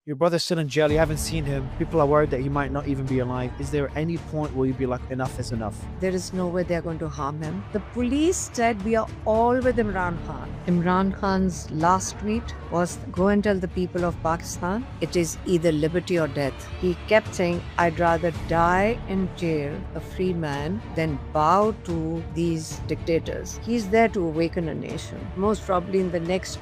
Your brother's still in jail. You haven't seen him. People are worried that he might not even be alive. Is there any point where you'd be like, enough is enough? There is no way they're going to harm him. The police said we are all with Imran Khan. Imran Khan's last tweet was, "Go and tell the people of Pakistan it is either liberty or death." He kept saying, "I'd rather die in jail, a free man, than bow to these dictators." He's there to awaken a nation. Most probably in the next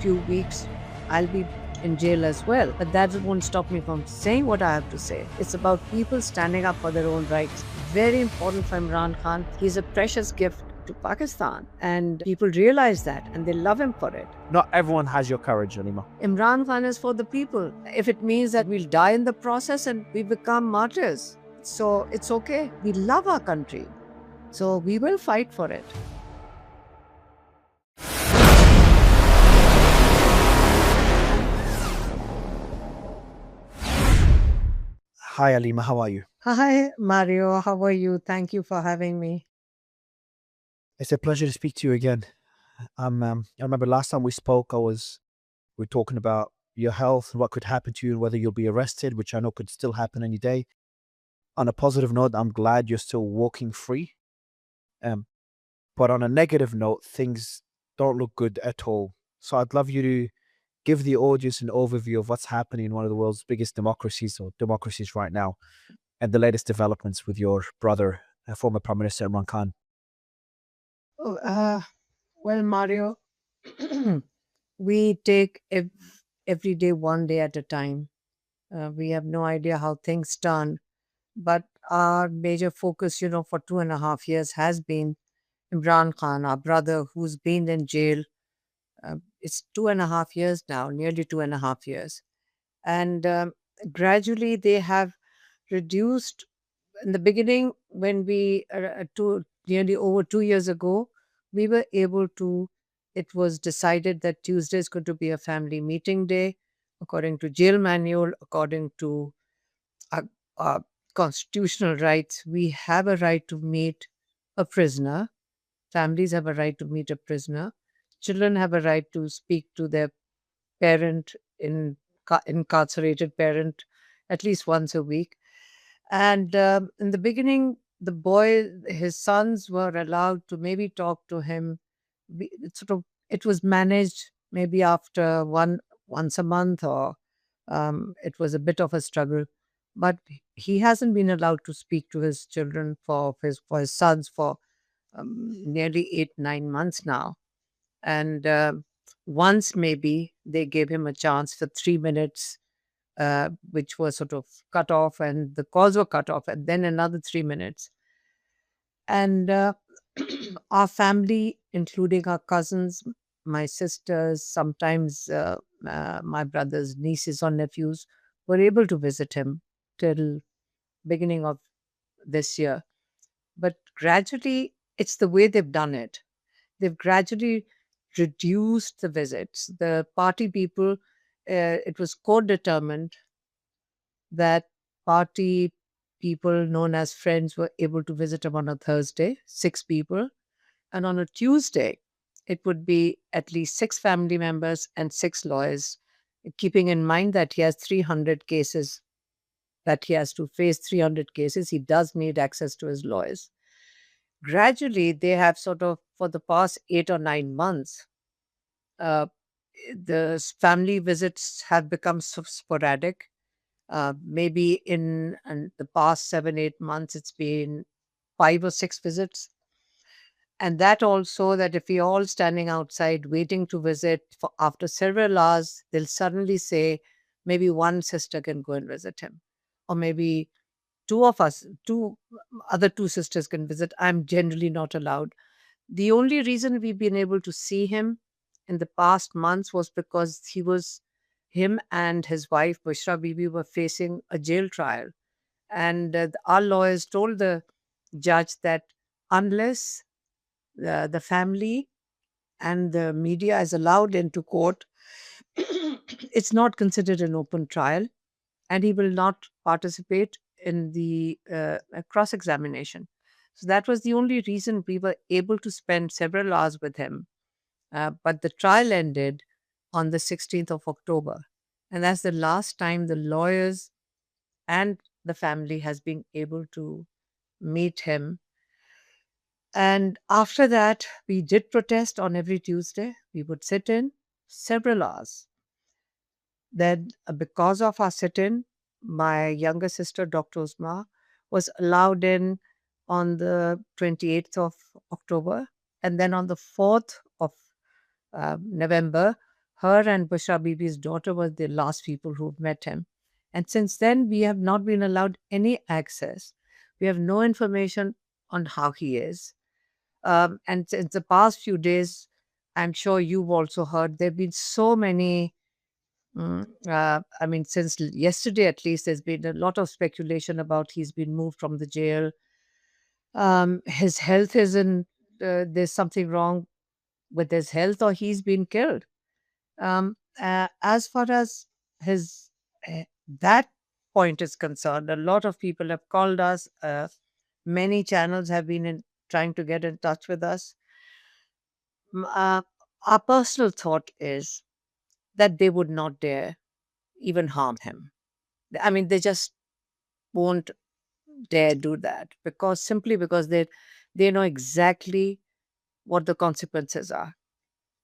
few weeks, I'll be in jail as well. But that won't stop me from saying what I have to say. It's about people standing up for their own rights. Very important for Imran Khan. He's a precious gift to Pakistan, and people realize that and they love him for it. Not everyone has your courage, Alima. Imran Khan is for the people. If it means that we'll die in the process and we become martyrs, so it's okay. We love our country, so we will fight for it. Hi, Alima. How are you? Hi, Mario. How are you? Thank you for having me. It's a pleasure to speak to you again. I remember last time we spoke, we were talking about your health and what could happen to you and whether you'll be arrested, which I know could still happen any day. On a positive note, I'm glad you're still walking free. Um, but on a negative note, things don't look good at all. So I'd love you to give the audience an overview of what's happening in one of the world's biggest democracies or democracies right now and the latest developments with your brother, former Prime Minister Imran Khan. Oh, well, Mario, we take every day one day at a time. We have no idea how things turn, but our major focus, for 2.5 years has been Imran Khan, our brother, who's been in jail. It's 2.5 years now, nearly 2.5 years. And gradually they have reduced. In the beginning, when nearly over 2 years ago, we were able to, it was decided that Tuesday is going to be a family meeting day, according to jail manual, according to our, our constitutional rights. We have a right to meet a prisoner. Families have a right to meet a prisoner. Children have a right to speak to their parent, incarcerated parent, at least once a week. And in the beginning, his sons were allowed to maybe talk to him. It was managed maybe after once a month, or it was a bit of a struggle. But he hasn't been allowed to speak to his children for his sons for nearly 8-9 months now. And once maybe they gave him a chance for 3 minutes, which was sort of cut off, and the calls were cut off, and then another 3 minutes. And our family, including our cousins, my sisters, sometimes my brother's nieces or nephews, were able to visit him till beginning of this year. But gradually, it's the way they've done it. They've gradually reduced the visits. The party people, it was court determined that party people known as friends were able to visit him on a Thursday, 6 people. And on a Tuesday, it would be at least 6 family members and 6 lawyers, keeping in mind that he has 300 cases, that he has to face 300 cases. He does need access to his lawyers. Gradually, they have sort of, for the past 8 or 9 months, uh, the family visits have become so sporadic. Maybe in the past 7-8 months, it's been 5 or 6 visits. And that also, that if we're all standing outside waiting to visit for after several hours, they'll suddenly say, maybe one sister can go and visit him. Or maybe other two sisters can visit. I'm generally not allowed. The only reason we've been able to see him in the past months was because him and his wife, Bushra Bibi, were facing a jail trial. And our lawyers told the judge that unless the family and the media is allowed into court, it's not considered an open trial, and he will not participate in the cross examination. So that was the only reason we were able to spend several hours with him. But the trial ended on the 16th of October. And that's the last time the lawyers and the family has been able to meet him. And after that, we did protest on every Tuesday. We would sit in several hours. Then, because of our sit in, my younger sister, Dr. Usma, was allowed in on the 28th of October. And then on the 4th of November, her and Bushra Bibi's daughter was the last people who met him. And since then, we have not been allowed any access. We have no information on how he is. And since the past few days, I'm sure you've also heard, there have been so many. I mean, since yesterday at least, there's been a lot of speculation about he's been moved from the jail. His health isn't, there's something wrong with his health, or he's been killed. As far as his that point is concerned, a lot of people have called us. Many channels have been trying to get in touch with us. M- Uh, our personal thought is that they would not dare even harm him. I mean, they just won't dare do that because simply because they know exactly what the consequences are.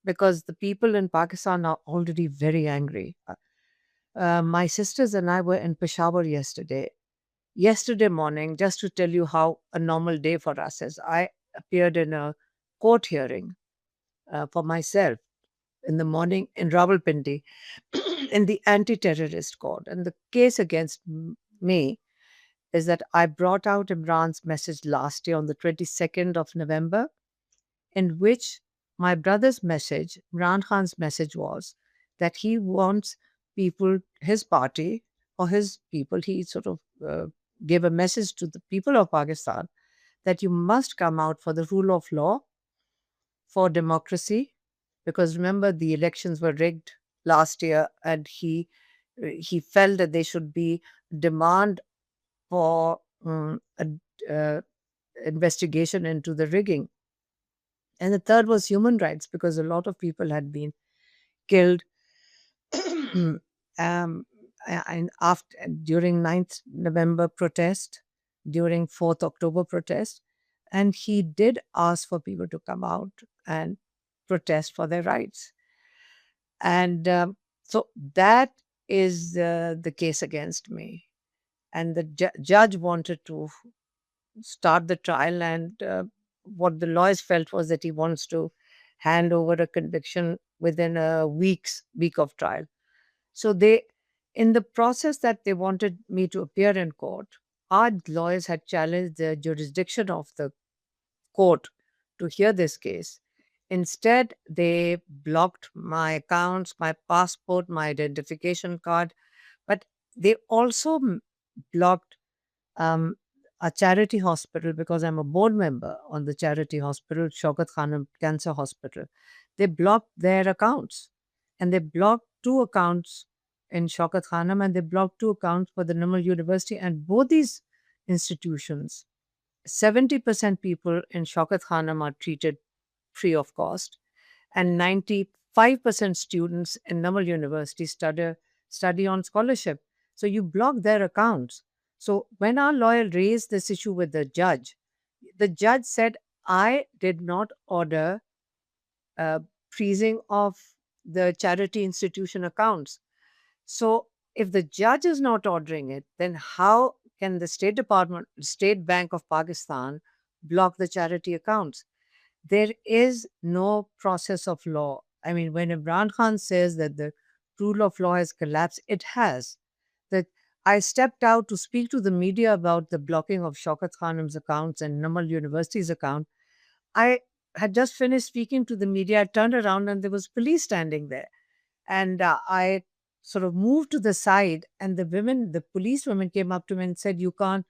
Because the people in Pakistan are already very angry. My sisters and I were in Peshawar yesterday. Yesterday morning, just to tell you how a normal day for us is, I appeared in a court hearing for myself in the morning in Rawalpindi in the anti-terrorist court. And the case against me is that I brought out Imran's message last year on the 22nd of November, in which my brother's message, Imran Khan's message, was that he wants people, his party or his people, he sort of gave a message to the people of Pakistan that you must come out for the rule of law, for democracy, because remember the elections were rigged last year, and he felt that there should be demand for a uh, investigation into the rigging. And the third was human rights, because a lot of people had been killed um, and after during 9th November protest, during 4th October protest, and he did ask for people to come out and protest for their rights. And so that is the case against me. And the judge wanted to start the trial, and what the lawyers felt was that he wants to hand over a conviction within a week of trial. So they, in the process that they wanted me to appear in court, our lawyers had challenged the jurisdiction of the court to hear this case. Instead, they blocked my accounts, my passport, my identification card, but they also blocked um, a charity hospital, because I'm a board member on the charity hospital, Shaukat Khanum Cancer Hospital. They blocked their accounts, and they blocked two accounts in Shaukat Khanum, and they blocked two accounts for the Namal University. And both these institutions, 70% people in Shaukat Khanum are treated free of cost, and 95% students in Namal University study on scholarship. So you block their accounts. So when our lawyer raised this issue with the judge said, I did not order freezing of the charity institution accounts. So if the judge is not ordering it, then how can the State Bank of Pakistan block the charity accounts? There is no process of law. I mean, when Imran Khan says that the rule of law has collapsed, it has. That I stepped out to speak to the media about the blocking of Shaukat Khanum's accounts and Namal University's account. I had just finished speaking to the media. I turned around and there was police standing there. And I sort of moved to the side, and the police women came up to me and said, you can't,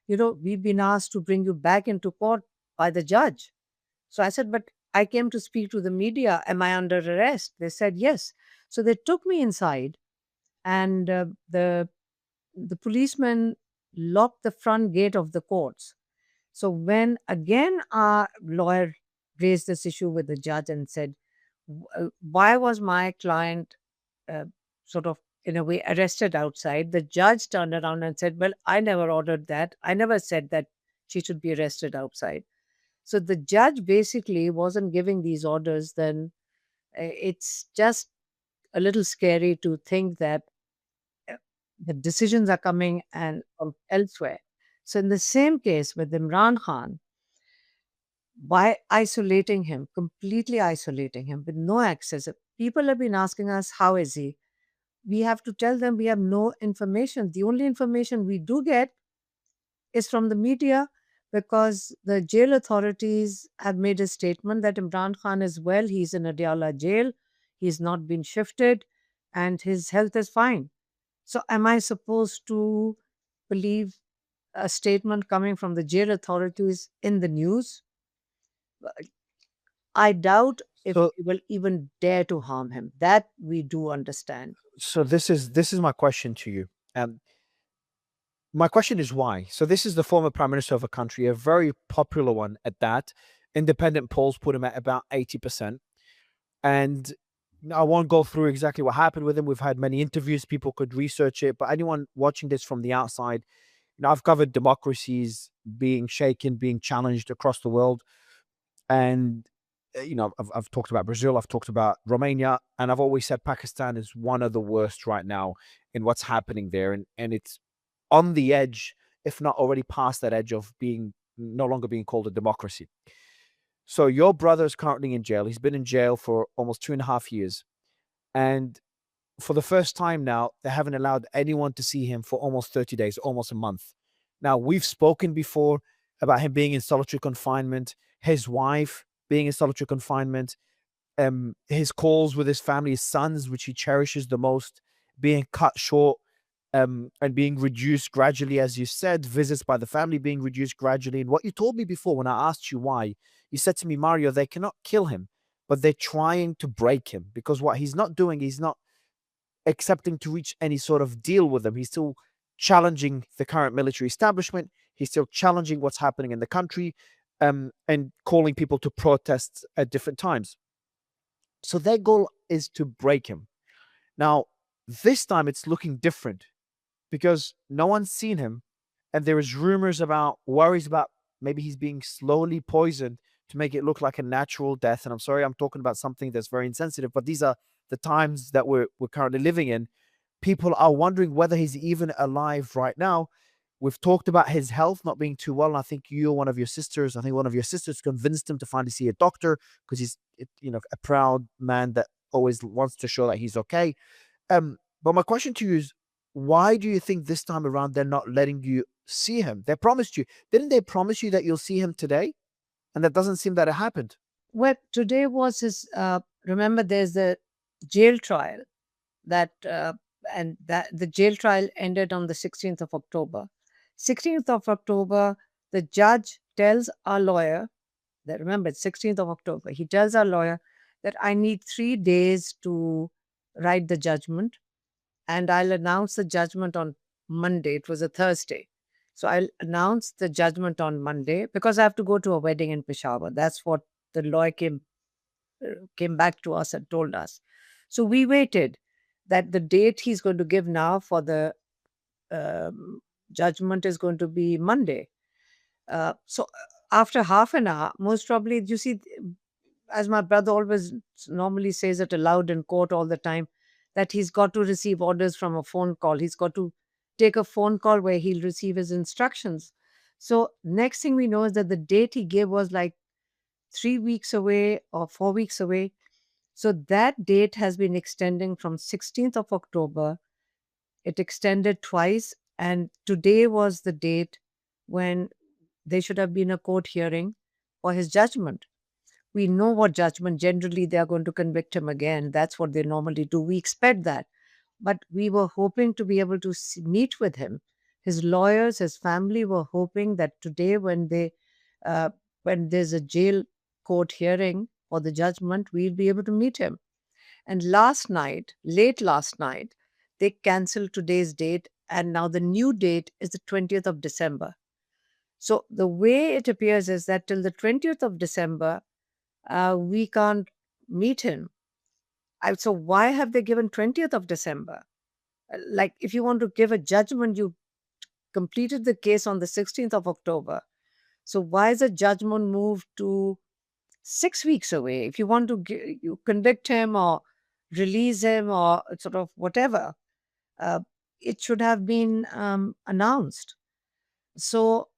we've been asked to bring you back into court by the judge. So I said, but I came to speak to the media. Am I under arrest? They said, yes. So they took me inside, and the policeman locked the front gate of the courts. So when again our lawyer raised this issue with the judge and said, why was my client uh, sort of in a way, arrested outside. The judge turned around and said, "Well, I never ordered that. I never said that she should be arrested outside." So the judge basically wasn't giving these orders. Then it's just a little scary to think that uh, the decisions are coming and from elsewhere. So in the same case with Imran Khan, by isolating him, completely isolating him with no access, people have been asking us, how is he? We have to tell them we have no information. The only information we do get is from the media, because the jail authorities have made a statement that Imran Khan is well. He's in Adiala jail. He's not been shifted and his health is fine. So, am I supposed to believe a statement coming from the jail authorities in the news? I doubt if So, they will even dare to harm him. That we do understand. this is my question to you. Um, my question is why. So this is the former prime minister of a country, a very popular one at that. Independent polls put him at about 80%. And I won't go through exactly what happened with him. We've had many interviews, people could research it, but anyone watching this from the outside, I've covered democracies being shaken, being challenged across the world. And, I've talked about Brazil, I've talked about Romania, and I've always said Pakistan is one of the worst right now in what's happening there. And it's on the edge, if not already past that edge of being no longer being called a democracy. So your brother is currently in jail. He's been in jail for almost 2.5 years. And for the first time now, they haven't allowed anyone to see him for almost 30 days, almost a month. Now, we've spoken before about him being in solitary confinement, his wife being in solitary confinement, his calls with his family, his sons, which he cherishes the most, being cut short, and being reduced gradually, as you said, visits by the family being reduced gradually. And what you told me before when I asked you why, you said to me, Mario, they cannot kill him, but they're trying to break him, because what he's not doing, he's not accepting to reach any sort of deal with them. He's still challenging the current military establishment. He's still challenging what's happening in the country, and calling people to protest at different times. So their goal is to break him. Now, this time it's looking different because no one's seen him, and there is rumors about worries about maybe he's being slowly poisoned to make it look like a natural death. And I'm sorry, I'm talking about something that's very insensitive, but these are the times that we're currently living in. People are wondering whether he's even alive right now. We've talked about his health not being too well. And I think you or one of your sisters, I think one of your sisters convinced him to finally see a doctor because he's, a proud man that always wants to show that he's okay. But my question to you is, why do you think this time around they're not letting you see him? They promised you. Didn't they promise you that you'll see him today? And that doesn't seem that it happened. Well, today was his, remember, there's the jail trial that, and that the jail trial ended on the 16th of October. 16th of October, the judge tells our lawyer that, remember, it's 16th of October, he tells our lawyer that I need 3 days to write the judgment, and I'll announce the judgment on Monday. It was a Thursday. So I'll announce the judgment on Monday because I have to go to a wedding in Peshawar. That's what the lawyer came back to us and told us. So we waited that the date he's going to give now for the um, judgment is going to be Monday. So after half an hour, most probably, you see, as my brother always normally says it aloud in court all the time, that he's got to receive orders from a phone call. He's got to take a phone call where he'll receive his instructions. So next thing we know is that the date he gave was like 3 weeks away or 4 weeks away. So that date has been extending from 16th of October. It extended twice, and today was the date when there should have been a court hearing for his judgment. We know what judgment, generally they are going to convict him again. That's what they normally do. We expect that. But we were hoping to be able to meet with him. His lawyers, his family were hoping that today, uh, when there's a jail court hearing for the judgment, we'll be able to meet him. And last night, late last night, they canceled today's date, and now the new date is the 20th of December. So the way it appears is that till the 20th of December, we can't meet him. So why have they given 20th of December? Like, if you want to give a judgment, you completed the case on the 16th of October. So why is the judgment moved to 6 weeks away? If you want to you convict him or release him or sort of whatever, uh, it should have been announced. So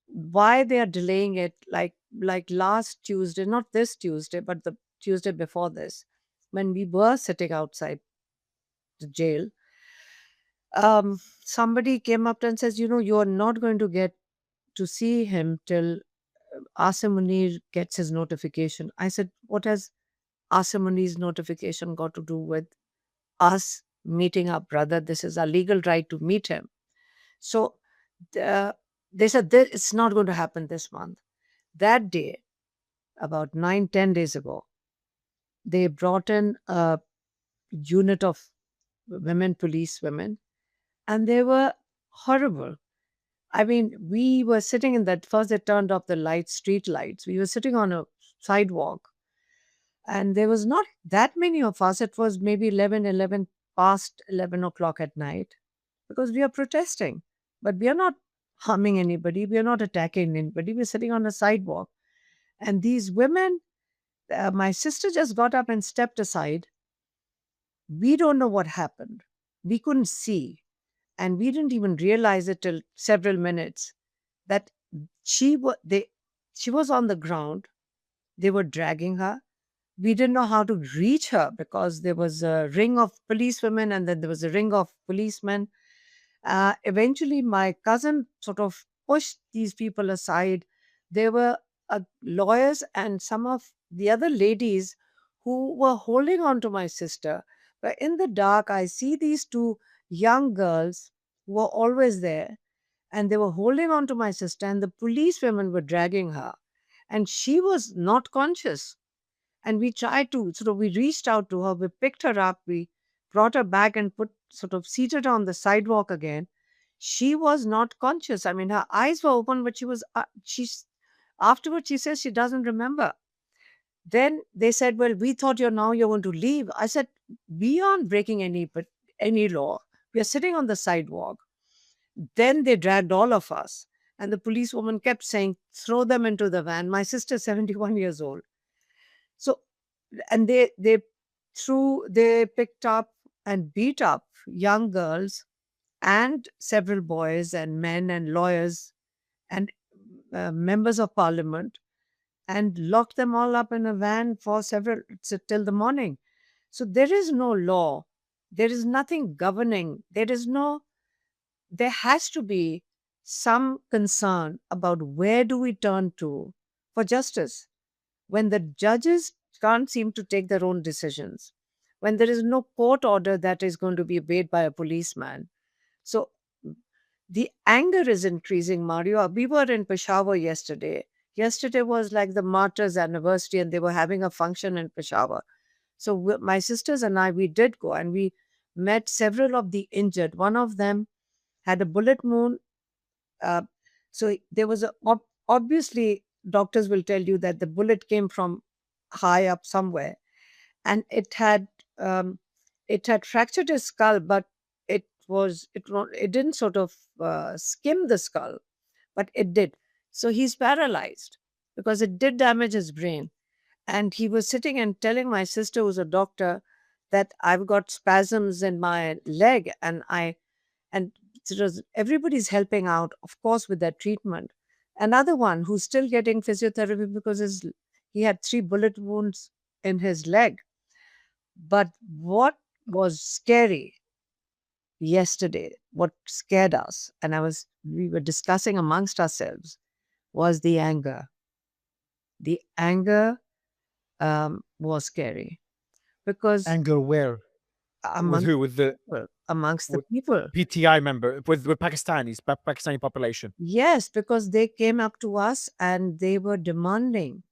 why they are delaying it, like last Tuesday, not this Tuesday, but the Tuesday before this, when we were sitting outside the jail, somebody came up and says, you are not going to get to see him till Asim Munir gets his notification. I said, what has Asim Munir's notification got to do with us meeting our brother? This is our legal right to meet him. So uh, they said that it's not going to happen this month. That day, about 9, 10 days ago, they brought in a unit of women, police women, and they were horrible. I mean, we were sitting in that, first they turned off the lights, street lights. We were sitting on a sidewalk, and there was not that many of us. It was maybe 11, past 11 o'clock at night, because we are protesting. But we are not harming anybody. We are not attacking anybody. We're sitting on a sidewalk. And these women, my sister just got up and stepped aside. We don't know what happened. We couldn't see. And we didn't even realize it till several minutes that she was on the ground. They were dragging her. We didn't know how to reach her because there was a ring of policewomen and then there was a ring of policemen. Eventually, my cousin sort of pushed these people aside. There were lawyers and some of the other ladies who were holding on to my sister. But in the dark, I see these two young girls who were always there, and they were holding on to my sister, and the police women were dragging her, and she was not conscious. And we tried to sort of, we reached out to her, we picked her up, we brought her back and put sort of seated her on the sidewalk again. She was not conscious. I mean, her eyes were open, but she's afterwards she says she doesn't remember. Then they said, well, we thought you're going to leave. I said, we aren't breaking any law. We are sitting on the sidewalk. Then they dragged all of us, and the policewoman kept saying, throw them into the van. My sister's 71 years old. So, and they picked up and beat up young girls and several boys and men and lawyers and members of parliament, and locked them all up in a van for till the morning. So there is no law, there is nothing governing, there has to be some concern about where do we turn to for justice when the judges can't seem to take their own decisions, when there is no court order that is going to be obeyed by a policeman. So the anger is increasing, Mario. We were in Peshawar yesterday. Yesterday was like the martyrs' anniversary, and they were having a function in Peshawar. So my sisters and I, we did go, and we met several of the injured. One of them had a bullet wound. Uh, so there was obviously, doctors will tell you that the bullet came from high up somewhere, and um, it had fractured his skull, but it didn't sort of skim the skull, but it did. So he's paralyzed because it did damage his brain. And he was sitting and telling my sister, who's a doctor, that I've got spasms in my leg, and everybody's helping out, of course, with that treatment. Another one who's still getting physiotherapy because he had 3 bullet wounds in his leg. But what was scary yesterday, what scared us, and we were discussing amongst ourselves, was the anger. The anger was scary because Anger where? With amongst who? With the amongst the with people. PTI member, with Pakistanis, Pakistani population. Yes, because they came up to us and they were demanding.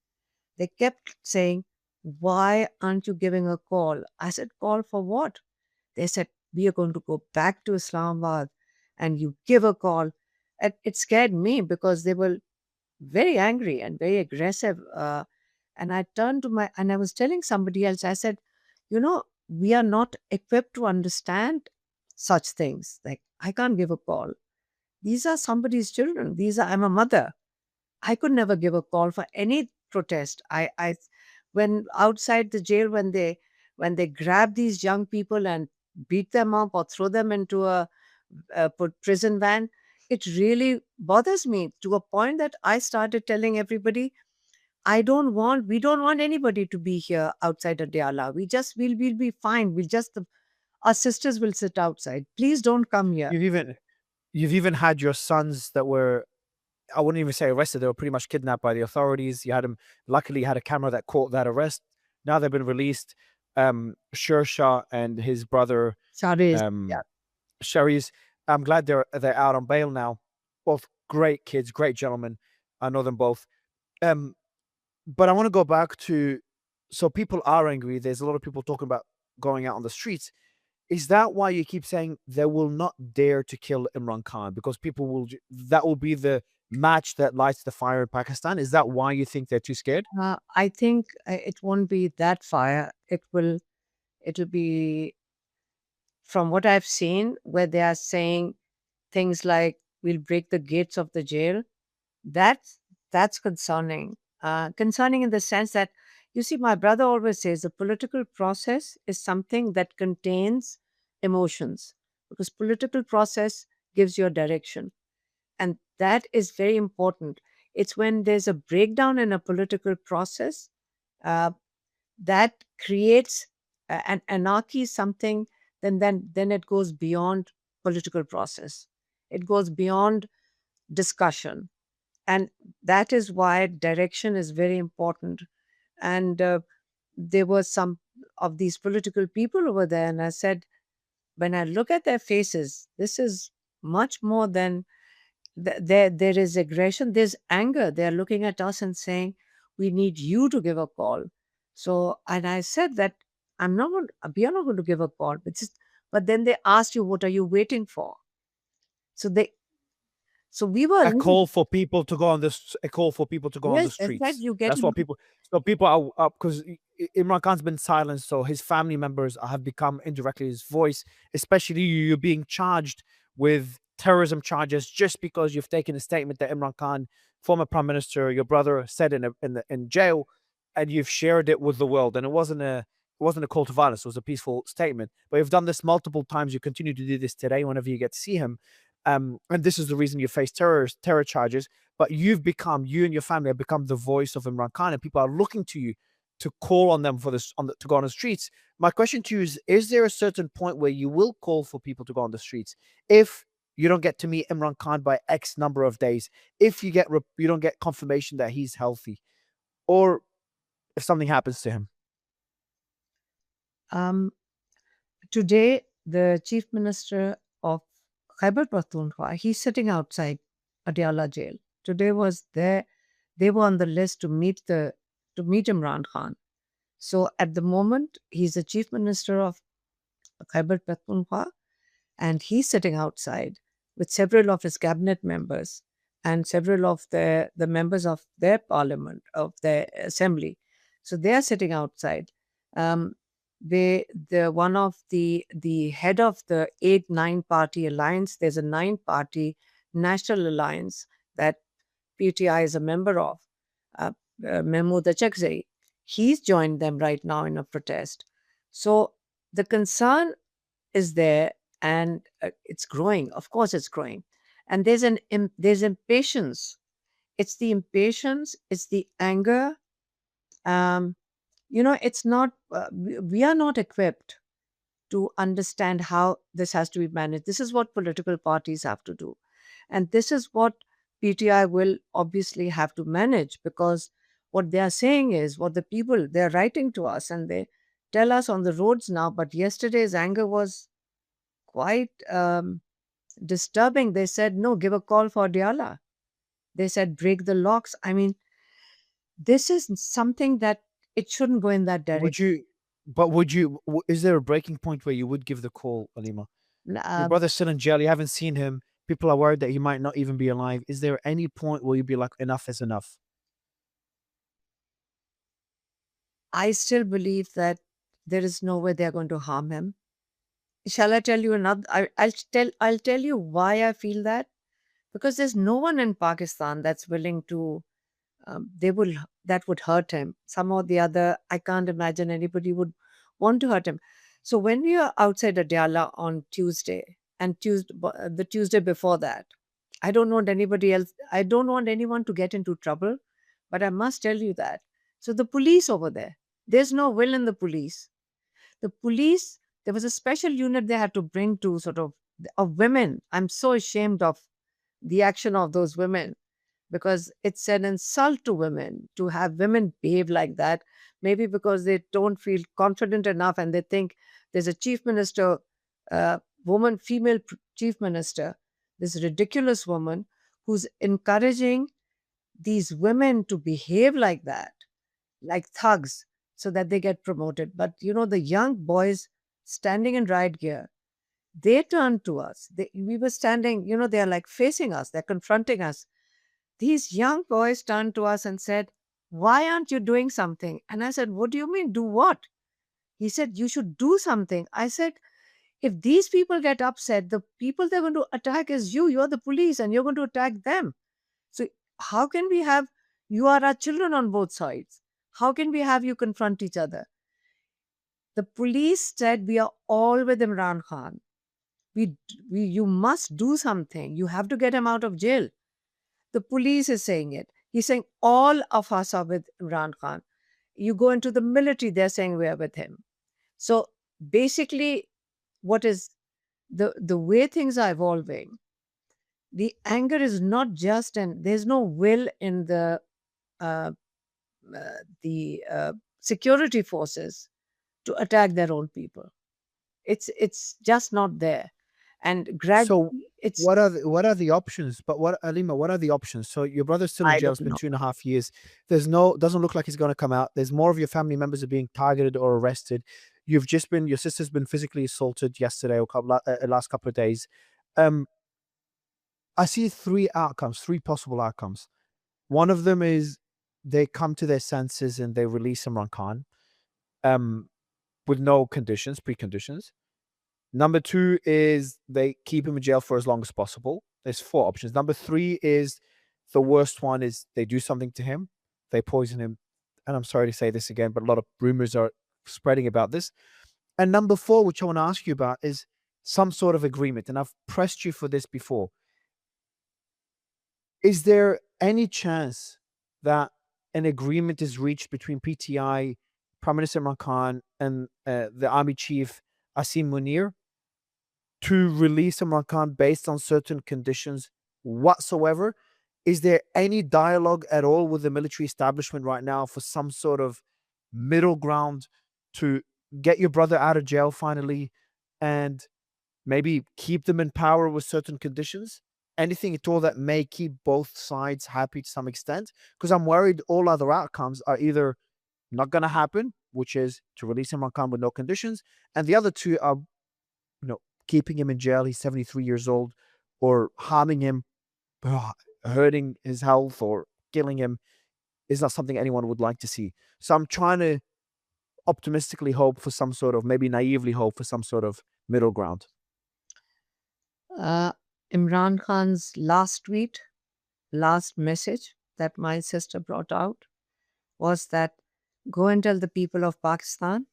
They kept saying, why aren't you giving a call? I said, call for what? They said, we are going to go back to Islamabad and you give a call. And it scared me because they were very angry and very aggressive. And I turned and I was telling somebody else, I said, we are not equipped to understand such things. Like, I can't give a call. These are somebody's children. I'm a mother. I could never give a call for any protest. When outside the jail, when they grab these young people and beat them up or throw them into a prison van, it really bothers me to a point that I started telling everybody, we don't want anybody to be here outside Adiala. We'll be fine. Our sisters will sit outside. Please don't come here. You've even you've even had your sons that were, I wouldn't even say arrested. They were pretty much kidnapped by the authorities. You had them. Luckily, you had a camera that caught that arrest. Now they've been released. Shersha and his brother, Sorry. um, Sherry's. I'm glad they're out on bail now. Both great kids, great gentlemen. I know them both. Um, but I want to go back to, so people are angry. There's a lot of people talking about going out on the streets. Is that why you keep saying they will not dare to kill Imran Khan? Because people will, that will be the match that lights the fire in Pakistan? Is that why you think they're too scared? I think it won't be that fire. It'll be, from what I've seen, where they are saying things like, "We'll break the gates of the jail." That's that's concerning. Concerning in the sense that, you see, my brother always says the political process is something that contains emotions, because political process gives you a direction, and that is very important. It's when there's a breakdown in a political process uh, that creates an anarchy, something, then it goes beyond political process. It goes beyond discussion, and that is why direction is very important. And there were some of these political people over there, and I said, when I look at their faces, this is much more than there is aggression, there's anger. They're looking at us and saying, we need you to give a call. So, and I said that we are not going to give a call, but then they asked you, what are you waiting for? So they, so we were a A little, call for people to go on this, a call for people to go on the yes, I said streets. you get That's what into, people, so people are up because Imran Khan's been silenced, so his family members have become indirectly his voice, especially you being charged with terrorism charges just because you've taken a statement that Imran Khan, former prime minister, your brother, said in jail, and you've shared it with the world. And it wasn't a call to violence, it was a peaceful statement. But you've done this multiple times, you continue to do this today whenever you get to see him. And this is the reason you face terror charges. But you and your family have become the voice of Imran Khan, and people are looking to you to call on them for this, to go on the streets. My question to you is there a certain point where you will call for people to go on the streets if you don't get to meet Imran Khan by X number of days, if you don't get confirmation that he's healthy, or if something happens to him? um, today, the chief minister of Khyber Pakhtunkhwa, he's sitting outside Adiala jail. Today was there, they were on the list to meet Imran Khan. So at the moment, he's the chief minister of Khyber Pakhtunkhwa, and he's sitting outside with several of his cabinet members and several of the members of their parliament, of their assembly. So they are sitting outside. Um, the one of the head of the 8-9 party alliance. There's a 9 party national alliance that PTI is a member of. Uh, Mahmood Achakzai. He's joined them right now in a protest. So the concern is there, and it's growing. Of course, it's growing, and there's impatience. It's the impatience. It's the anger. Um, it's not. We are not equipped to understand how this has to be managed. This is what political parties have to do, and this is what PTI will obviously have to manage, because what they are saying is what the people, they're writing to us and they tell us on the roads now. But yesterday's anger was quite disturbing. They said, no, give a call for Diala. They said, break the locks. I mean, this is something that it shouldn't go in that Would direction. you? But would you? Is there a breaking point where you would give the call, Alima? Your Um, brother's still in jail. You haven't seen him. People are worried that he might not even be alive. Is there any point where you'd be like, enough is enough? I still believe that there is no way they're going to harm him. Shall I tell you another? I'll tell you why I feel that, because there's no one in Pakistan that's willing to they will that would hurt him some or the other. I can't imagine anybody would want to hurt him. So when we were outside Adiala on Tuesday and the Tuesday before that, I don't want anybody else. I don't want anyone to get into trouble, but I must tell you that. So the police over there, there's no will in the police. The police, there was a special unit they had to bring to sort of women. I'm so ashamed of the action of those women, because it's an insult to women to have women behave like that. Maybe because they don't feel confident enough and they think there's a chief minister, woman, chief minister, this ridiculous woman who's encouraging these women to behave like that, like thugs, so that they get promoted. But the young boys standing in riot gear, they turned to us. We were standing, they're like facing us, they're confronting us. These young boys turned to us and said, "Why aren't you doing something?" And I said, "What do you mean, do what?" He said, "You should do something." I said, "If these people get upset, the people they're going to attack is you. You're the police and you're going to attack them. So, how can we have you are our children on both sides? How can we have you confront each other?" The police said, "We are all with Imran Khan. You must do something. You have to get him out of jail." The police is saying it. He's saying all of us are with Imran Khan. You go into the military, they're saying we are with him. So basically, what is the way things are evolving, the anger is not just, and there's no will in uh, the security forces to attack their own people. It's just not there, and So it's what are the options? But what Alima, what are the options? So your brother's still in I jail. don't It's been know. 2.5 years. There's no doesn't look like he's going to come out. There's more of your family members are being targeted or arrested. Your sister's been physically assaulted yesterday or last couple of days. Um, I see three possible outcomes. One of them is they come to their senses and they release Imran Khan, um, with no preconditions. Number two is they keep him in jail for as long as possible. There's four options. Number three is the worst one is they do something to him, they poison him. And I'm sorry to say this again, but a lot of rumors are spreading about this. And number four, which I want to ask you about, is some sort of agreement. And I've pressed you for this before. Is there any chance that an agreement is reached between PTI, Prime Minister Imran Khan, and the army chief Asim Munir to release Imran Khan based on certain conditions whatsoever? Is there any dialogue at all with the military establishment right now for some sort of middle ground to get your brother out of jail finally and maybe keep them in power with certain conditions? Anything at all that may keep both sides happy to some extent? Because I'm worried all other outcomes are either not going to happen, which is to release Imran Khan with no conditions, and the other two are, you know, keeping him in jail. He's 73 years old, or harming him, hurting his health, or killing him is not something anyone would like to see. So I'm trying to optimistically hope for some sort of, maybe naively hope for some sort of middle ground. uh, Imran Khan's last tweet, last message that my sister brought out was that go and tell the people of Pakistan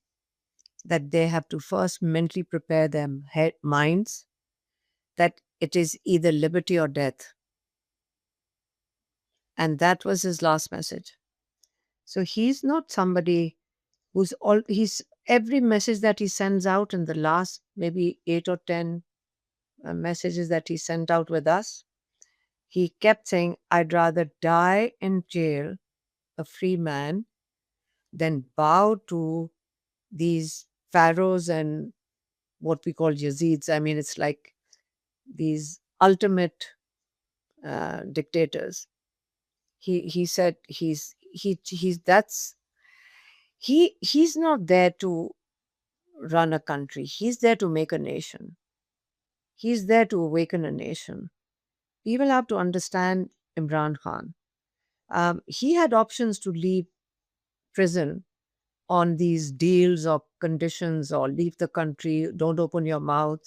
that they have to first mentally prepare their minds that it is either liberty or death. And that was his last message. So he's not somebody he's every message that he sends out in the last maybe 8 or 10 messages that he sent out with us, he kept saying, "I'd rather die in jail a free man than bow to these pharaohs and what we call Yazids." I mean, it's like these ultimate dictators. He said he's that's he's not there to run a country. He's there to make a nation. He's there to awaken a nation. People have to understand Imran Khan. He had options to leave prison on these deals or conditions or leave the country, don't open your mouth.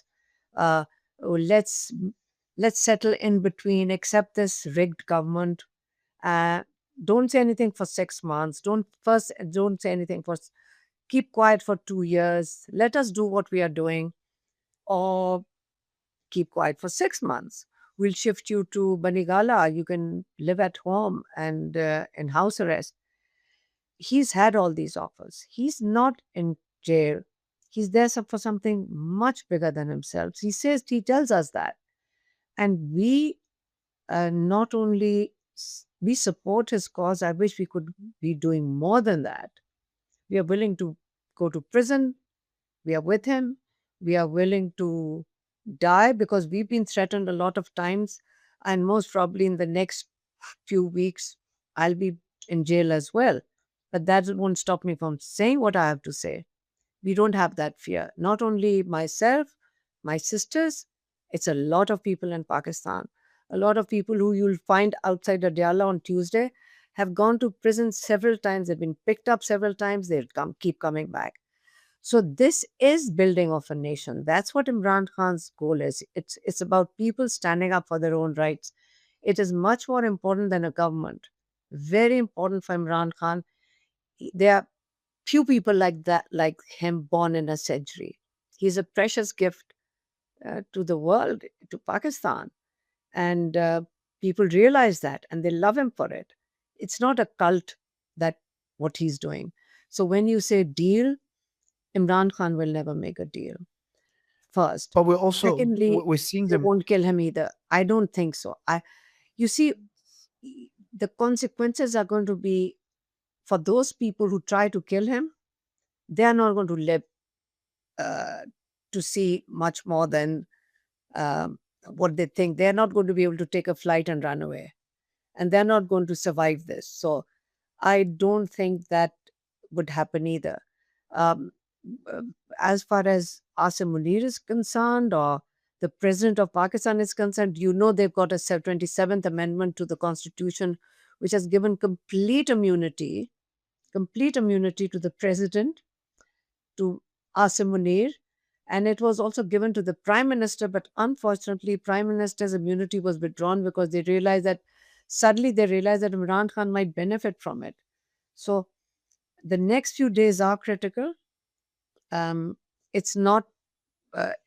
Uh, oh, let's settle in between, accept this rigged government. Uh, don't say anything for 6 months. Don't say anything for keep quiet for 2 years. Let us do what we are doing, or keep quiet for 6 months. We'll shift you to Banigala. You can live at home and in house arrest. He's had all these offers. He's not in jail. He's there for something much bigger than himself. He tells us that. And we not only we support his cause, I wish we could be doing more than that. We are willing to go to prison. We are with him. We are willing to die because we've been threatened a lot of times. And most probably in the next few weeks, I'll be in jail as well. But that won't stop me from saying what I have to say. We don't have that fear. Not only myself, my sisters, it's a lot of people in Pakistan. A lot of people who you'll find outside Adiala on Tuesday have gone to prison several times. They've been picked up several times. They'll keep coming back. So this is building of a nation. That's what Imran Khan's goal is. It's about people standing up for their own rights. It is much more important than a government. Very important for Imran Khan. There are few people like that, like him, born in a century. He's a precious gift to the world, to Pakistan, and people realize that, and they love him for it. It's not a cult that what he's doing. So when you say deal, Imran Khan will never make a deal. First, But we're also secondly, we're seeing they them. won't kill him either. I don't think so. You see, the consequences are going to be for those people who try to kill him. They are not going to live uh, to see much more than um, what they think. They're not going to be able to take a flight and run away, and they're not going to survive this. So I don't think that would happen either. Um, uh, as far as Asim Munir is concerned, or the president of Pakistan is concerned, they've got a 27th Amendment to the Constitution, which has given complete immunity to the president, to Asim Munir, and it was also given to the prime minister. But unfortunately, prime minister's immunity was withdrawn because they realized that Imran Khan might benefit from it. So the next few days are critical. Um, it's not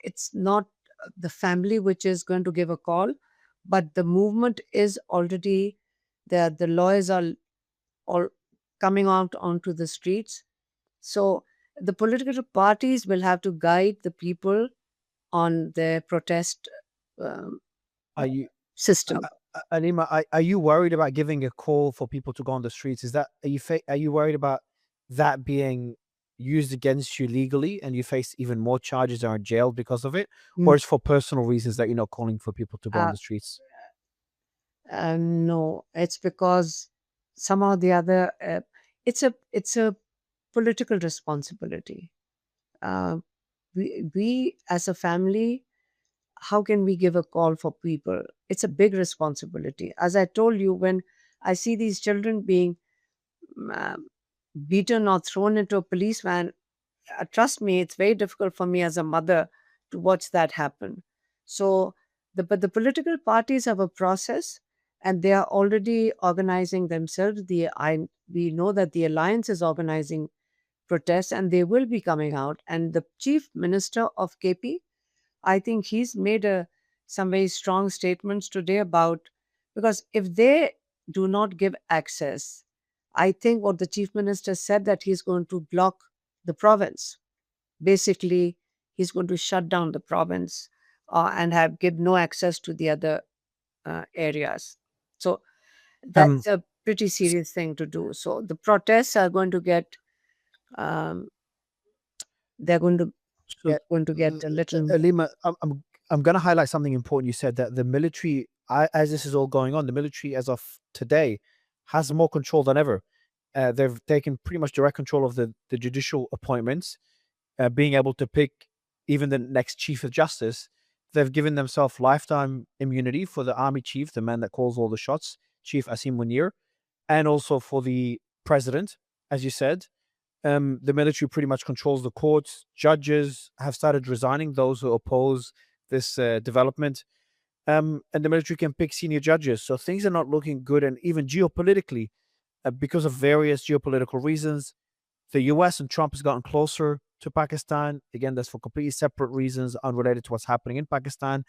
it's not the family which is going to give a call, but the movement is already there. The lawyers are all coming out onto the streets. So the political parties will have to guide the people on their protest um, Are you, system. Anima? Are you worried about giving a call for people to go on the streets? Is that are you worried about that being used against you legally, and you face even more charges or are jailed because of it, Mm. or it's for personal reasons that you're not calling for people to go on Uh, the streets? no, it's because somehow the other, it's a political responsibility. Uh, we as a family, how can we give a call for people? It's a big responsibility. As I told you, when I see these children being um, beaten or thrown into a police van, trust me, it's very difficult for me as a mother to watch that happen. So, but the political parties have a process, and they are already organizing themselves. We know that the alliance is organizing protests, and they will be coming out. And the chief minister of KP, I think he's made some very strong statements today about, because if they do not give access, I think what the chief minister said, that he's going to block the province. Basically, he's going to shut down the province and have give no access to the other areas. So Um, that's a pretty serious thing to do. So the protests are going to get um, they're going to so, get a little. Alima, I'm going to highlight something important. You said that the military, as this is all going on, the military, as of today, has more control than ever. They've taken pretty much direct control of the judicial appointments, being able to pick even the next chief of justice. They've given themselves lifetime immunity for the army chief, the man that calls all the shots, Chief Asim Munir, and also for the president, as you said. The military pretty much controls the courts. Judges have started resigning, those who oppose this development. And the military can pick senior judges. So things are not looking good. And even geopolitically, because of various geopolitical reasons, the US and Trump has gotten closer to Pakistan. Again, that's for completely separate reasons, unrelated to what's happening in Pakistan.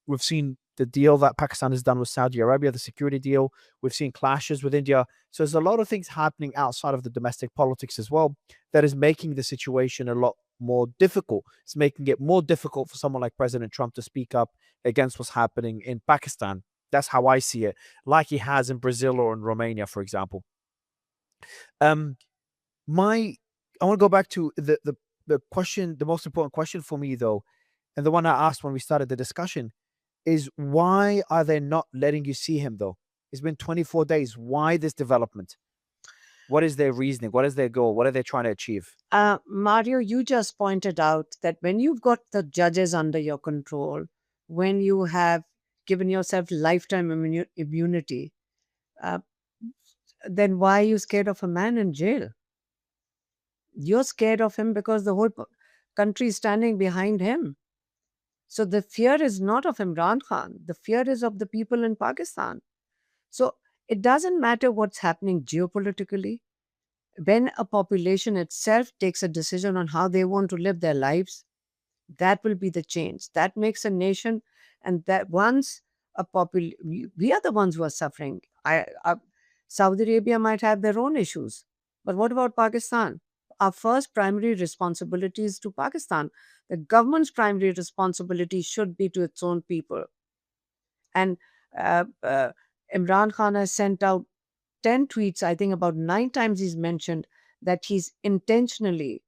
We've seen the deal that Pakistan has done with Saudi Arabia, the security deal. We've seen clashes with India. So there's a lot of things happening outside of the domestic politics as well that is making the situation a lot more difficult. It's making it more difficult for someone like President Trump to speak up against what's happening in Pakistan. That's how I see it, like he has in Brazil or in Romania, for example. Um, my I want to go back to the question, the most important question for me though, and the one I asked when we started the discussion is why are they not letting you see him though? It's been 24 days. Why this development? What is their reasoning? What is their goal? What are they trying to achieve? Mario, you just pointed out that when you've got the judges under your control, when you have given yourself lifetime immunity, uh, then why are you scared of a man in jail? You're scared of him because the whole country is standing behind him. So the fear is not of Imran Khan, the fear is of the people in Pakistan. So it doesn't matter what's happening geopolitically. When a population itself takes a decision on how they want to live their lives, that will be the change. That makes a nation, and that once we are the ones who are suffering. Saudi Arabia might have their own issues, but what about Pakistan? Our first primary responsibility is to Pakistan. The government's primary responsibility should be to its own people. And uh, uh, Imran Khan has sent out 10 tweets. I think about 9 times he's mentioned that he's intentionally,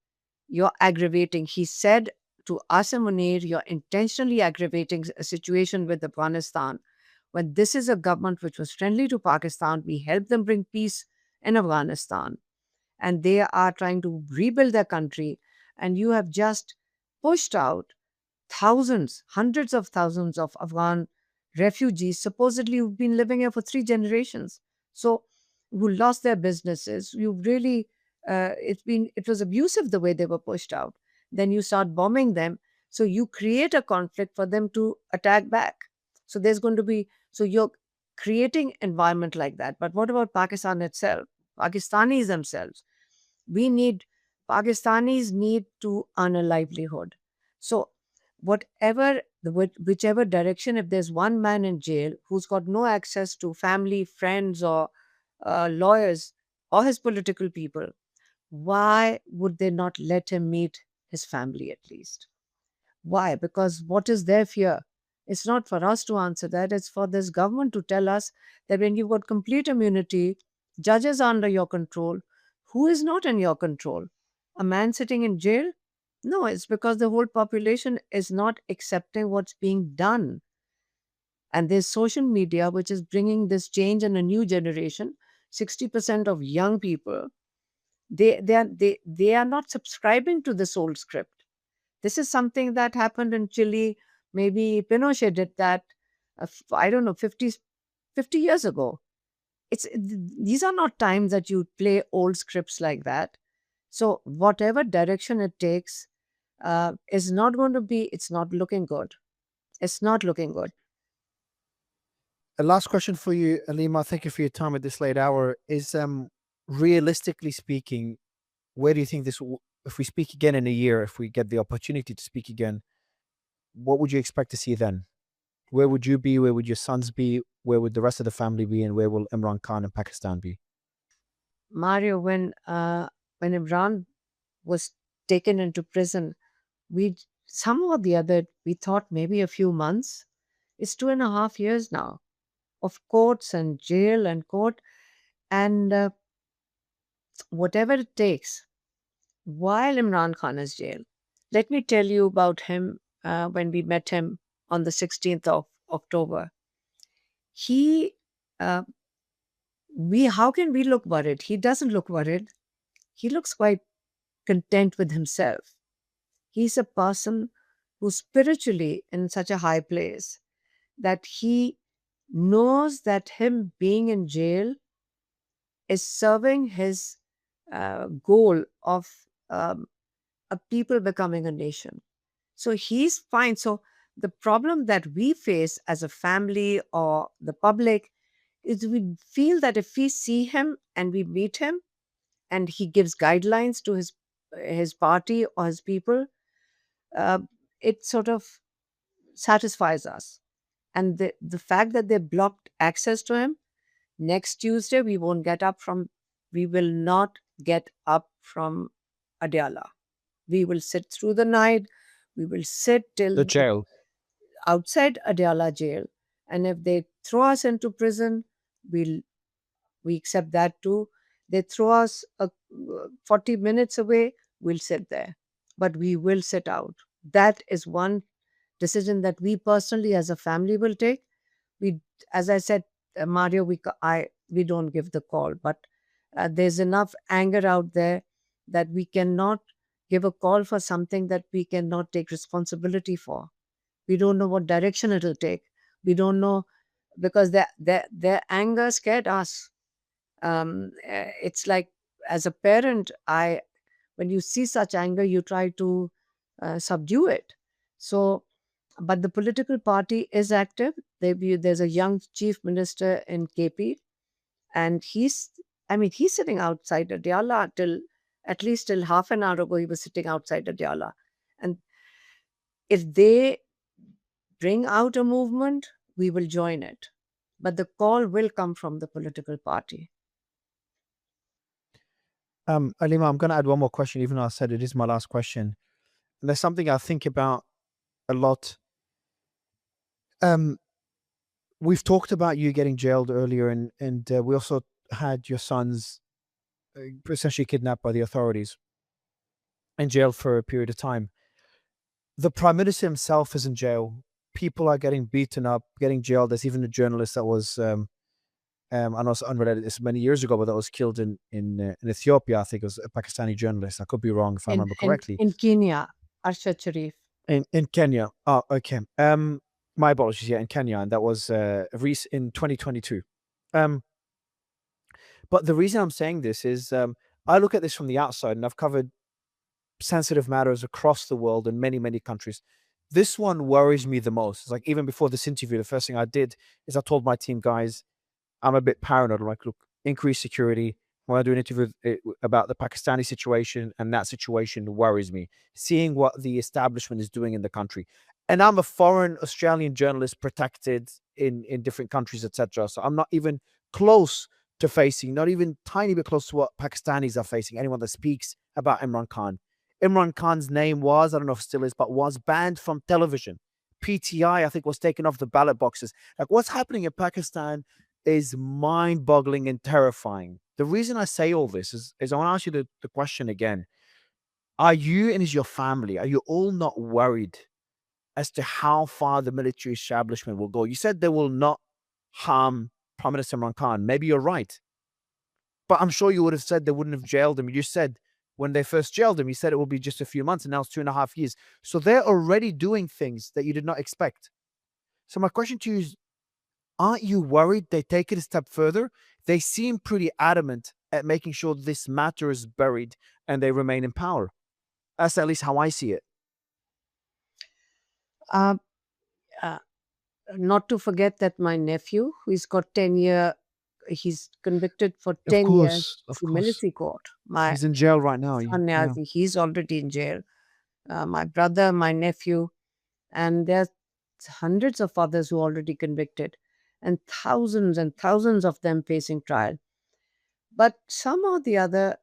you're aggravating. He said to Asim Munir, you're intentionally aggravating a situation with Afghanistan. When this is a government which was friendly to Pakistan, we helped them bring peace in Afghanistan. And they are trying to rebuild their country. And you have just pushed out thousands, hundreds of thousands of Afghan refugees, supposedly who've been living here for 3 generations. So, who lost their businesses. You really, it was abusive the way they were pushed out. Then you start bombing them. So you create a conflict for them to attack back. So there's going to be, so you're creating environment like that. But what about Pakistan itself? Pakistanis themselves. We need, Pakistanis need to earn a livelihood. So whichever direction, if there's one man in jail who's got no access to family, friends, or lawyers, or his political people, why would they not let him meet his family at least? Why? Because what is their fear? It's not for us to answer that. It's for this government to tell us that when you've got complete immunity, judges are under your control. Who is not in your control? A man sitting in jail? No, it's because the whole population is not accepting what's being done. And there's social media, which is bringing this change in a new generation. 60% of young people, they are not subscribing to this old script. This is something that happened in Chile. Maybe Pinochet did that, I don't know, 50 years ago. These are not times that you play old scripts like that. So whatever direction it takes is not going to be, it's not looking good. It's not looking good. A last question for you, Alima. Thank you for your time at this late hour. Is realistically speaking, where do you think if we speak again in a year, if we get the opportunity to speak again, what would you expect to see then? Where would you be? Where would your sons be? Where would the rest of the family be? And where will Imran Khan in Pakistan be? Mario, when Imran was taken into prison, we somehow or the other we thought maybe a few months. It's 2.5 years now of courts and jail and court, and whatever it takes while Imran Khan is jail. Let me tell you about him when we met him on the 16th of October. He, uh, how can we look worried? He doesn't look worried. He looks quite content with himself. He's a person who's spiritually in such a high place that he knows that him being in jail is serving his goal of um, a people becoming a nation. So he's fine. So the problem that we face as a family or the public is we feel that if we see him and we meet him and he gives guidelines to his party or his people, uh, it sort of satisfies us. And the fact that they blocked access to him, next Tuesday we will not get up from Adyala. We will sit through the night. We will sit The till jail. outside Adyala jail. And if they throw us into prison, we'll we accept that too. They throw us 40 minutes away, we'll sit there. But we will sit out. That is one decision that we personally as a family will take. We, as I said, Mario, we don't give the call, but there's enough anger out there that we cannot give a call for something that we cannot take responsibility for. We don't know what direction it'll take. We don't know because their anger scared us. It's like as a parent, I when you see such anger, you try to subdue it. So, but the political party is active. There's a young chief minister in KP, and he's sitting outside Adyala till at least till half an hour ago. He was sitting outside Adyala, and if they bring out a movement, we will join it. But the call will come from the political party. Alima, I'm going to add one more question, even though I said it is my last question. And there's something I think about a lot. Um, we've talked about you getting jailed earlier, and we also had your sons essentially kidnapped by the authorities and jailed for a period of time. The prime minister himself is in jail. People are getting beaten up, getting jailed. There's even a journalist that was, I know it's unrelated, it's many years ago, but that was killed in Ethiopia. I think it was a Pakistani journalist. I could be wrong if I In remember in correctly. in Kenya, Arshad Sharif. In Kenya. Oh, okay. My apologies. Yeah, in Kenya, and that was in 2022. Um, but the reason I'm saying this is I look at this from the outside, and I've covered sensitive matters across the world in many, many countries. This one worries me the most. It's like even before this interview, the first thing I did is I told my team, guys, I'm a bit paranoid. I'm like, look, increase security. When I do an interview about the Pakistani situation, and that situation worries me. Seeing what the establishment is doing in the country, and I'm a foreign Australian journalist protected in different countries, etc. So I'm not even close to facing, not even tiny bit close to what Pakistanis are facing. Anyone that speaks about Imran Khan, Imran Khan's name was, I don't know if it still is, but was banned from television. PTI, I think, was taken off the ballot boxes. Like what's happening in Pakistan is mind boggling and terrifying. The reason I say all this is I want to ask you the question again. Are you and is your family, are you all not worried as to how far the military establishment will go? You said they will not harm Prime Minister Imran Khan. Maybe you're right. But I'm sure you would have said they wouldn't have jailed him. You said when they first jailed him, you said it will be just a few months, and now it's 2.5 years. So they're already doing things that you did not expect. So my question to you is, aren't you worried they take it a step further? They seem pretty adamant at making sure this matter is buried and they remain in power. That's at least how I see it. Uh, uh, Not to forget that my nephew, who's got he's convicted for Of 10 years course, of through course. military court. My He's in jail right now. son Yeah. Niazi, he's already in jail. My brother, my nephew, and there's hundreds of others who are already convicted, and thousands of them facing trial. But somehow or the other,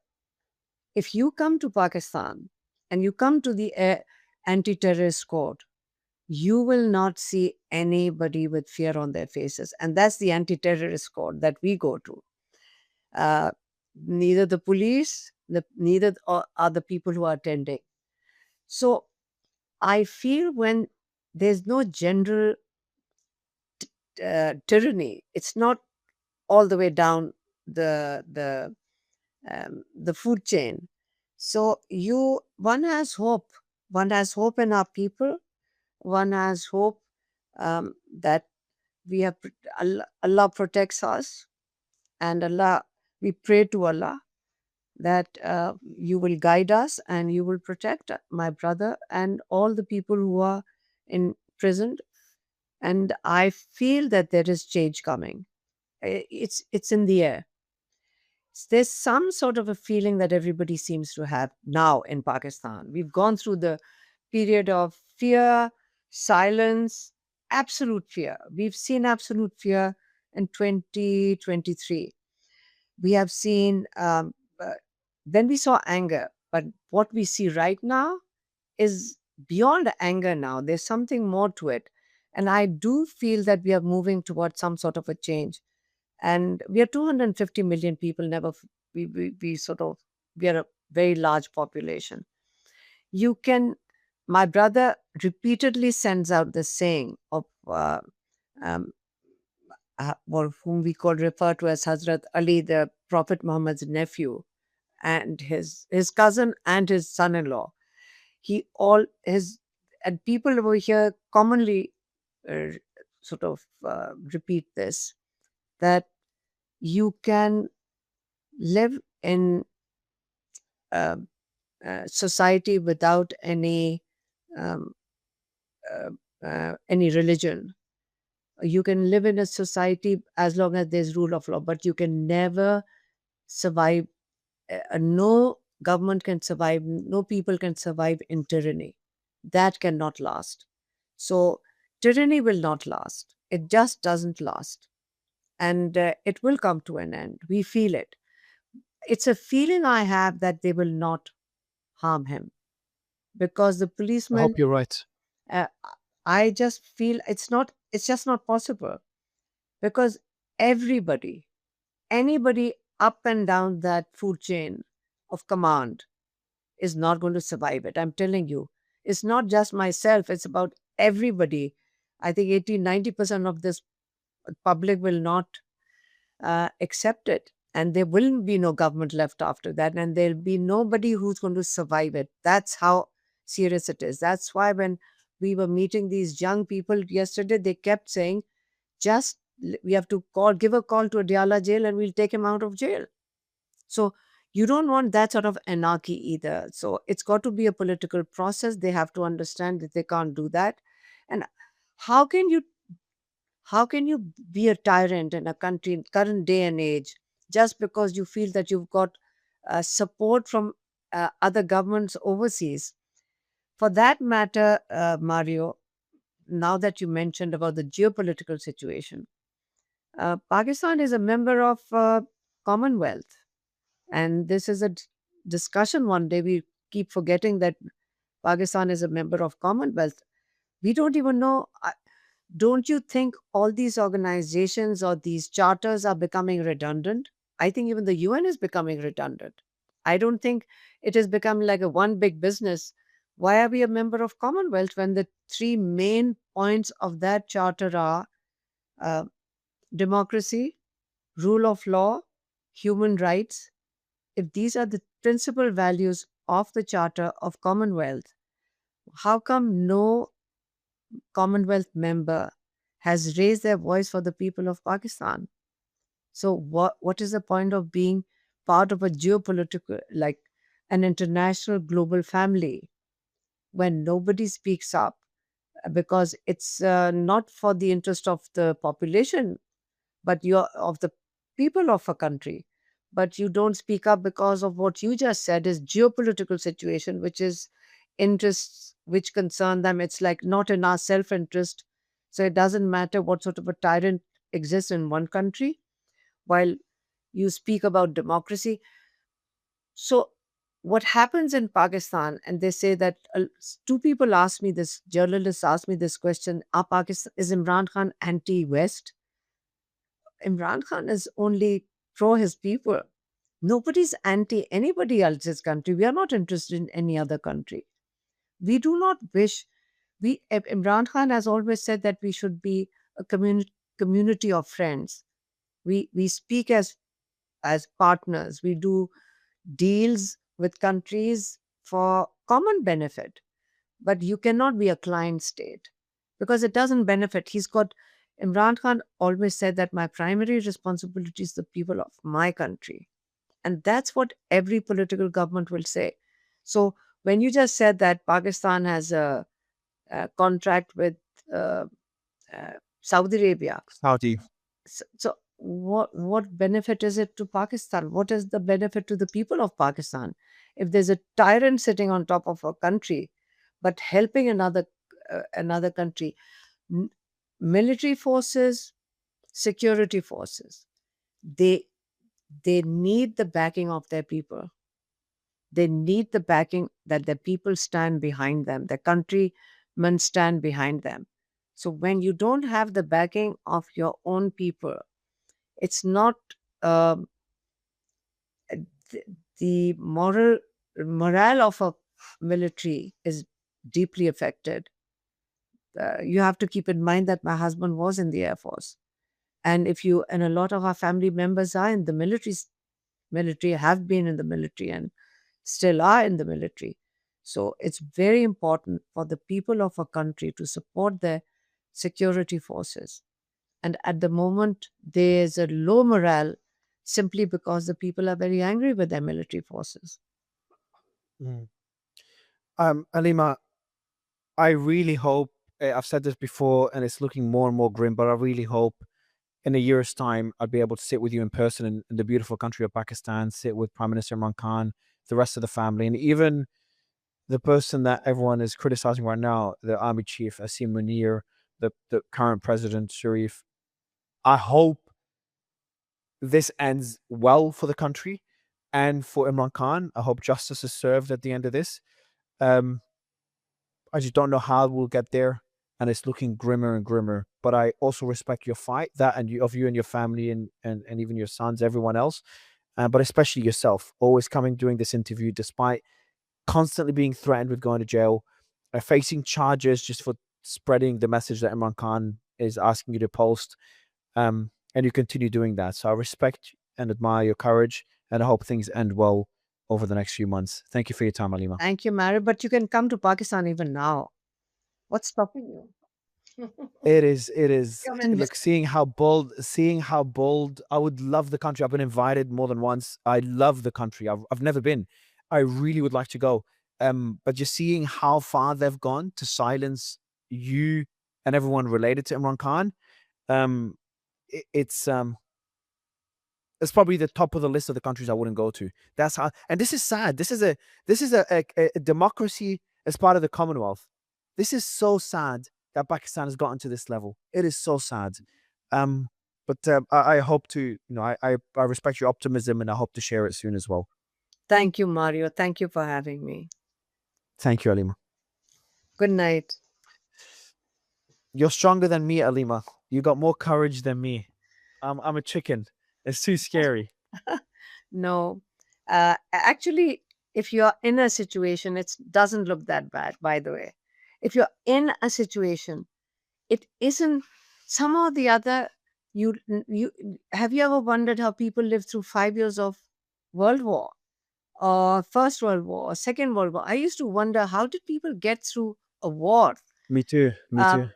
if you come to Pakistan and you come to the anti-terrorist court, you will not see anybody with fear on their faces. And that's the anti terrorist court that we go to. Uh, Neither the police, neither are the people who are attending. So I feel when there's no general tyranny, it's not all the way down the food chain. So one has hope. One has hope in our people. One has hope that we have Allah protects us, and Allah, we pray to Allah that you will guide us and you will protect my brother and all the people who are in prison. And I feel that there is change coming. It's in the air. There's some sort of a feeling that everybody seems to have now in Pakistan. We've gone through the period of fear, silence, absolute fear. We've seen absolute fear in 2023. We have seen, then we saw anger. But what we see right now is beyond anger now. There's something more to it. And I do feel that we are moving towards some sort of a change. And we are 250 million people, we sort of, we are a very large population. You can, my brother repeatedly sends out the saying of, um, or whom we call refer to as Hazrat Ali, the Prophet Muhammad's nephew, and his cousin and his son-in-law. He all his and people over here commonly uh, sort of repeat this, that you can live in uh, society without um, any religion. You can live in a society as long as there's rule of law, but you can never survive. No government can survive. No people can survive in tyranny. That cannot last. So tyranny will not last. It just doesn't last, and it will come to an end. We feel it. It's a feeling I have that they will not harm him because the I policemen. hope you're right. Uh, I just feel it's not. It's just not possible because everybody, anybody up and down that food chain of command is not going to survive it. I'm telling you, it's not just myself. It's about everybody. I think 80-90% of this public will not accept it. And there will be no government left after that. And there'll be nobody who's going to survive it. That's how serious it is. That's why when we were meeting these young people yesterday, they kept saying, we have to give a call to Adiala jail and we'll take him out of jail. So you don't want that sort of anarchy either. So it's got to be a political process. They have to understand that they can't do that. And how can you how can you be a tyrant in a country in current day and age just because you feel that you've got support from other governments overseas? For that matter, Mario, now that you mentioned about the geopolitical situation, Pakistan is a member of Commonwealth, and this is a discussion one day. We keep forgetting that Pakistan is a member of Commonwealth. We don't even know. Don't you think all these organizations or these charters are becoming redundant? I think even the UN is becoming redundant. I don't think it has become like a one big business. Why are we a member of Commonwealth when the three main points of that charter are uh, democracy, rule of law, human rights? If these are the principal values of the Charter of Commonwealth, how come no Commonwealth member has raised their voice for the people of Pakistan? So, what is the point of being part of a geopolitical, like an international global family, when nobody speaks up? Because it's not for the interest of the population but you're of the people of a country, but you don't speak up because of what you just said is geopolitical situation, which is interests which concern them. It's like not in our self-interest. So it doesn't matter what sort of a tyrant exists in one country while you speak about democracy. So what happens in Pakistan, and they say that two people asked me this, journalists asked me this question, are Pakistan, is Imran Khan anti-West? Imran Khan is only pro his people. Nobody's anti anybody else's country. We are not interested in any other country. We do not wish. Imran Khan has always said that we should be a community of friends. We speak as partners. We do deals with countries for common benefit. But you cannot be a client state because it doesn't benefit. Imran Khan always said that my primary responsibility is the people of my country. And that's what every political government will say. So when you just said that Pakistan has a contract with uh, Saudi Arabia, Saudi. so what benefit is it to Pakistan? What is the benefit to the people of Pakistan if there's a tyrant sitting on top of a country, but helping another country? M- Military forces, security forces, they they need the backing of their people. They need the backing that the people stand behind them, the countrymen stand behind them. So when you don't have the backing of your own people, it's not um, th- the morale of a military is deeply affected. You have to keep in mind that my husband was in the Air Force, and if you and a lot of our family members are in the military, have been in the military, and still are in the military. So it's very important for the people of a country to support their security forces. And at the moment, there's a low morale simply because the people are very angry with their military forces. Mm. Alima, I really hope, I've said this before and it's looking more and more grim, but I really hope in a year's time, I'd be able to sit with you in person in the beautiful country of Pakistan, sit with Prime Minister Imran Khan, the rest of the family, and even the person that everyone is criticizing right now, the army chief, Asim Munir, the current president, Sharif. I hope this ends well for the country and for Imran Khan. I hope justice is served at the end of this. Um, I just don't know how we'll get there, and it's looking grimmer and grimmer. But I also respect your fight, that and you, of you and your family, and even your sons, everyone else, but especially yourself, always coming doing this interview despite constantly being threatened with going to jail, facing charges just for spreading the message that Imran Khan is asking you to post, and you continue doing that. So I respect and admire your courage, and I hope things end well over the next few months. Thank you for your time, Alima. Thank you, Mary. But you can come to Pakistan even now. What's stopping you? It is. It is. Come and Look, visit. seeing how bold. I would love the country. I've been invited more than once. I love the country. I've never been. I really would like to go. But just seeing how far they've gone to silence you and everyone related to Imran Khan, um, it's it's probably the top of the list of the countries I wouldn't go to. That's how, and this is sad. This is a democracy as part of the Commonwealth. This is so sad that Pakistan has gotten to this level. It is so sad. Um, but I hope to, I respect your optimism and I hope to share it soon as well. Thank you, Mario. Thank you for having me. Thank you, Alima. Good night. You're stronger than me, Alima. You got more courage than me. I'm a chicken. It's too scary. No, actually, if you're in a situation, it doesn't look that bad, by the way. If you're in a situation, it isn't somehow or the other. You have you ever wondered how people lived through 5 years of World War or First World War or Second World War? I used to wonder how did people get through a war. Me too. Me too. Um,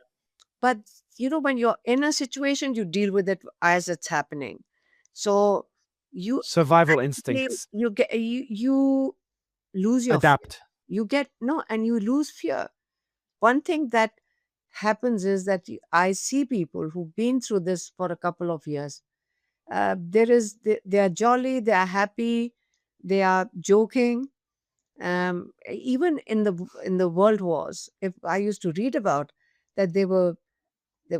but when you're in a situation, you deal with it as it's happening. So you Survival actually instincts. you lose your fear. Adapt. You get no, and you lose fear. One thing that happens is that I see people who've been through this for a couple of years. They are jolly, they are happy, they are joking. Even in the world wars, if I used to read about that, they were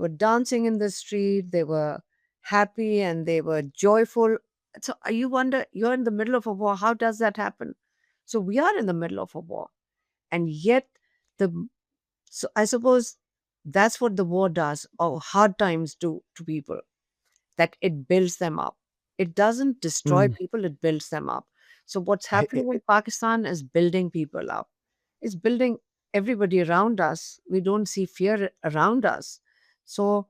dancing in the street, they were happy and they were joyful. So you wonder, you're in the middle of a war, how does that happen? So we are in the middle of a war, and yet the so I suppose that's what the war does, or hard times do to people, that it builds them up. It doesn't destroy Mm. people, it builds them up. So what's It- happening in it- Pakistan is building people up. It's building everybody around us. We don't see fear around us. So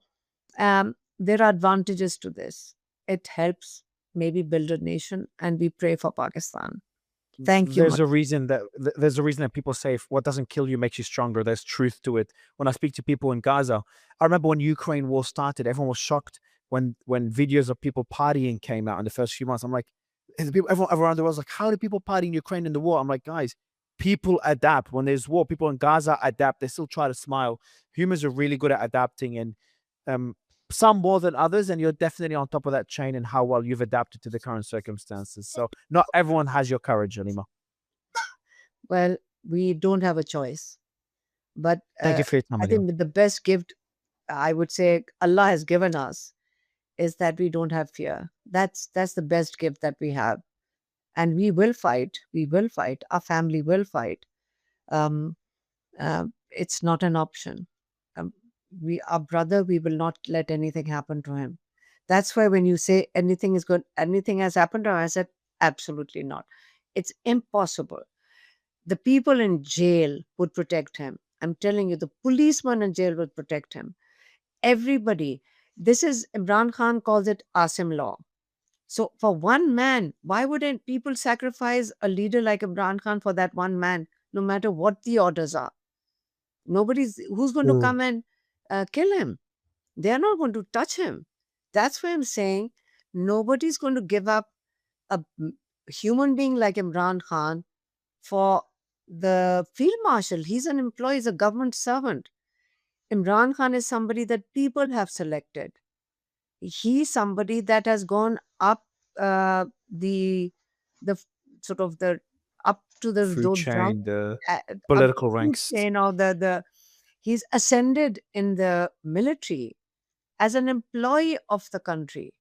there are advantages to this. It helps maybe build a nation, and we pray for Pakistan. Thank you, there's a reason that there's a reason that people say, what doesn't kill you makes you stronger. There's truth to it. When I speak to people in Gaza, I remember when Ukraine war started, everyone was shocked when videos of people partying came out in the first few months. I'm like, And the people, everyone around the world was like, "How do people fight in Ukraine in the war?" I'm like, "Guys, people adapt. When there's war, people in Gaza adapt. They still try to smile. Humans are really good at adapting, and um, some more than others. And you're definitely on top of that chain and how well you've adapted to the current circumstances. So not everyone has your courage, Alima. Well, we don't have a choice. But Thank you for your time, I Alima. think the best gift I would say Allah has given us is that we don't have fear. That's the best gift that we have, and we will fight. We will fight. Our family will fight. Um, it's not an option. Um, our brother, we will not let anything happen to him. That's why when you say anything is good, anything has happened to him, I said absolutely not. It's impossible. The people in jail would protect him. I'm telling you, the policeman in jail would protect him. Everybody. This is Imran Khan calls it Asim law. So for one man, why wouldn't people sacrifice a leader like Imran Khan for that one man, no matter what the orders are? Nobody's who's going to Mm. come and kill him. They are not going to touch him. That's why I'm saying nobody's going to give up a human being like Imran Khan for the field marshal. He's an employee, he's a government servant. Imran Khan is somebody that people have selected. He's somebody that has gone up the the sort of the up to the Food those rank, chain, the uh, up the political food ranks. chain or the he's ascended in the military as an employee of the country.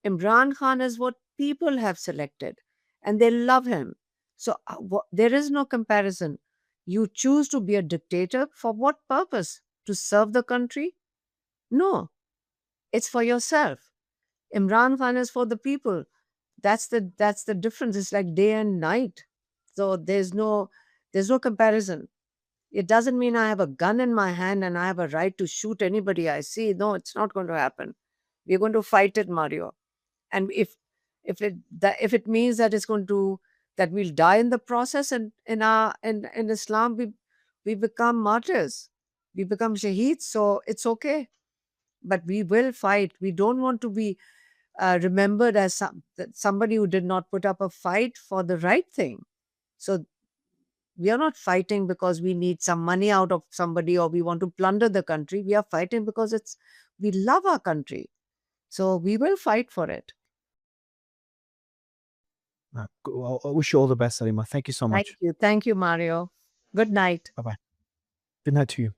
Imran Khan is what people have selected and they love him. So there is no comparison. You choose to be a dictator for what purpose? To serve the country? No, it's for yourself. Imran Khan is for the people. That's the difference. It's like day and night. So there's no comparison. It doesn't mean I have a gun in my hand and I have a right to shoot anybody I see. No, it's not going to happen. We're going to fight it, Mario. And if it means that it's going to that we'll die in the process, and in Islam we become martyrs, we become shaheeds, so it's okay. But we will fight. We don't want to be remembered as somebody who did not put up a fight for the right thing. So we are not fighting because we need some money out of somebody or we want to plunder the country. We are fighting because we love our country. So we will fight for it. Well, I wish you all the best, Alima. Thank you so Thank much. you. Thank you, Mario. Good night. Bye bye. Good night to you.